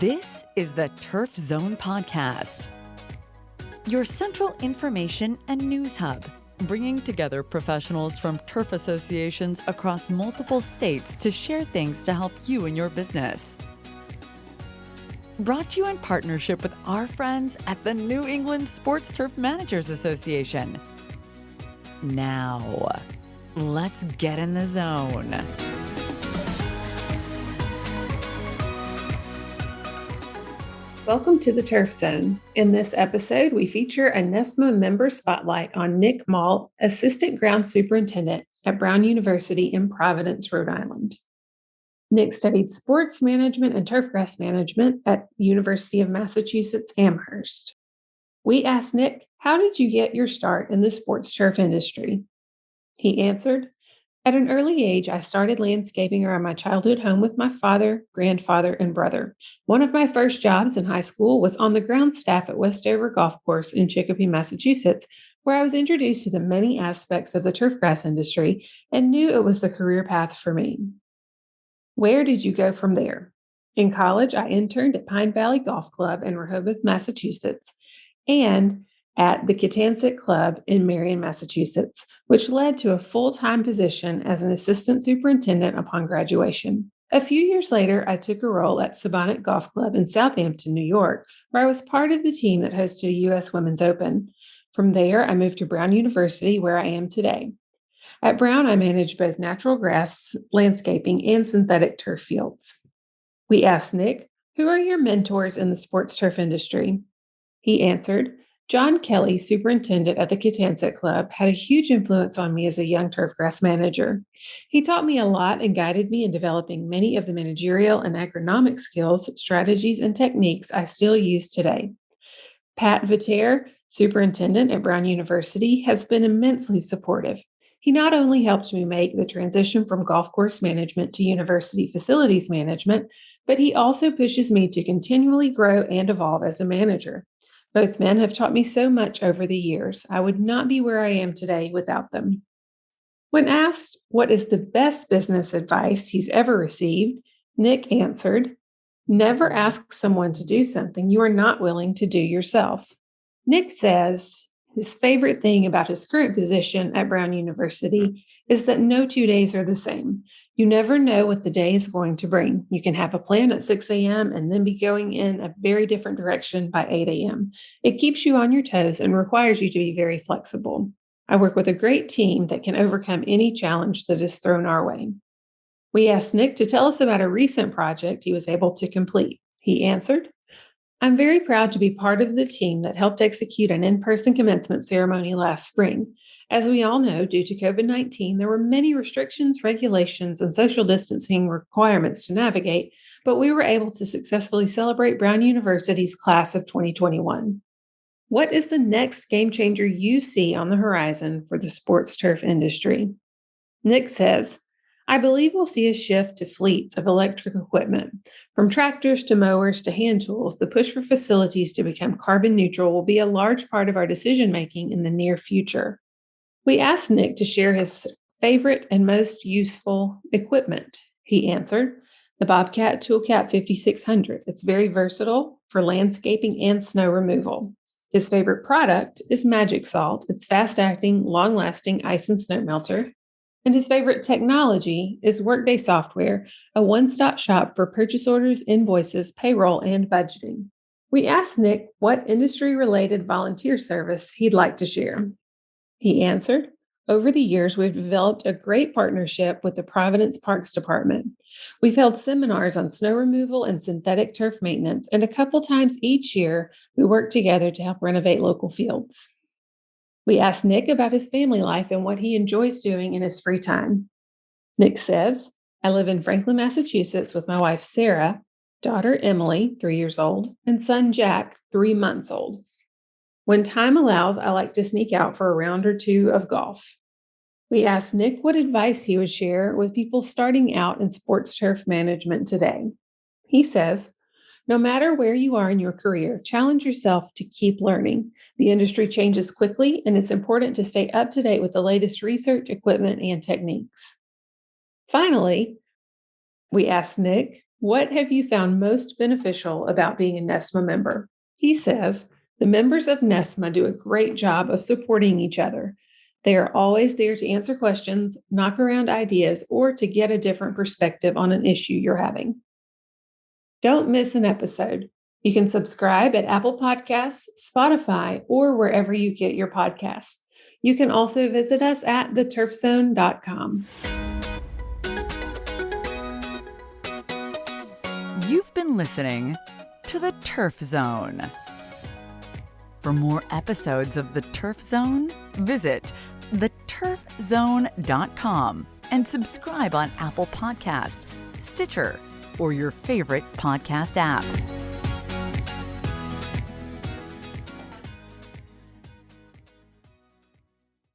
This is the Turf Zone Podcast, your central information and news hub, bringing together professionals from turf associations across multiple states to share things to help you in your business. Brought to you in partnership with our friends at the New England Sports Turf Managers Association. Now, let's get in the zone. Welcome to the Turf Zone. In this episode, we feature a NESTMA member spotlight on Nick Mall, Assistant Ground Superintendent at Brown University in Providence, Rhode Island. Nick studied sports management and turfgrass management at the University of Massachusetts Amherst. We asked Nick, how did you get your start in the sports turf industry? He answered, at an early age, I started landscaping around my childhood home with my father, grandfather, and brother. One of my first jobs in high school was on the ground staff at Westover Golf Course in Chicopee, Massachusetts, where I was introduced to the many aspects of the turfgrass industry and knew it was the career path for me. Where did you go from there? In college, I interned at Pine Valley Golf Club in Rehoboth, Massachusetts, and at the Kittansett Club in Marion, Massachusetts, which led to a full-time position as an assistant superintendent upon graduation. A few years later, I took a role at Sabonic Golf Club in Southampton, New York, where I was part of the team that hosted a U.S. Women's Open. From there, I moved to Brown University, where I am today. At Brown, I manage both natural grass, landscaping, and synthetic turf fields. We asked Nick, who are your mentors in the sports turf industry? He answered, John Kelly, superintendent at the Kittansett Club, had a huge influence on me as a young turfgrass manager. He taught me a lot and guided me in developing many of the managerial and agronomic skills, strategies, and techniques I still use today. Pat Vitter, superintendent at Brown University, has been immensely supportive. He not only helped me make the transition from golf course management to university facilities management, but he also pushes me to continually grow and evolve as a manager. Both men have taught me so much over the years. I would not be where I am today without them. When asked what is the best business advice he's ever received, Nick answered, never ask someone to do something you are not willing to do yourself. Nick says his favorite thing about his current position at Brown University is that no 2 days are the same. You never know what the day is going to bring. You can have a plan at 6 a.m. and then be going in a very different direction by 8 a.m. It keeps you on your toes and requires you to be very flexible. I work with a great team that can overcome any challenge that is thrown our way. We asked Nick to tell us about a recent project he was able to complete. He answered, I'm very proud to be part of the team that helped execute an in-person commencement ceremony last spring. As we all know, due to COVID-19, there were many restrictions, regulations, and social distancing requirements to navigate, but we were able to successfully celebrate Brown University's class of 2021. What is the next game changer you see on the horizon for the sports turf industry? Nick says, I believe we'll see a shift to fleets of electric equipment. From tractors to mowers to hand tools, the push for facilities to become carbon neutral will be a large part of our decision-making in the near future. We asked Nick to share his favorite and most useful equipment. He answered, the Bobcat Toolcat 5600. It's very versatile for landscaping and snow removal. His favorite product is Magic Salt. It's fast-acting, long-lasting ice and snow melter. And his favorite technology is Workday software, a one-stop shop for purchase orders, invoices, payroll, and budgeting. We asked Nick what industry-related volunteer service he'd like to share. He answered, over the years, we've developed a great partnership with the Providence Parks Department. We've held seminars on snow removal and synthetic turf maintenance, and a couple times each year, we work together to help renovate local fields. We asked Nick about his family life and what he enjoys doing in his free time. Nick says, I live in Franklin, Massachusetts with my wife, Sarah, daughter, Emily, 3 years old, and son, Jack, 3 months old. When time allows, I like to sneak out for a round or two of golf. We asked Nick what advice he would share with people starting out in sports turf management today. He says, no matter where you are in your career, challenge yourself to keep learning. The industry changes quickly, and it's important to stay up to date with the latest research, equipment, and techniques. Finally, we asked Nick What have you found most beneficial about being a NESTMA member? He says, the members of NESTMA do a great job of supporting each other. They are always there to answer questions, knock around ideas, or to get a different perspective on an issue you're having. Don't miss an episode. You can subscribe at Apple Podcasts, Spotify, or wherever you get your podcasts. You can also visit us at theturfzone.com. You've been listening to The Turf Zone. For more episodes of The Turf Zone, visit theturfzone.com and subscribe on Apple Podcasts, Stitcher, or your favorite podcast app.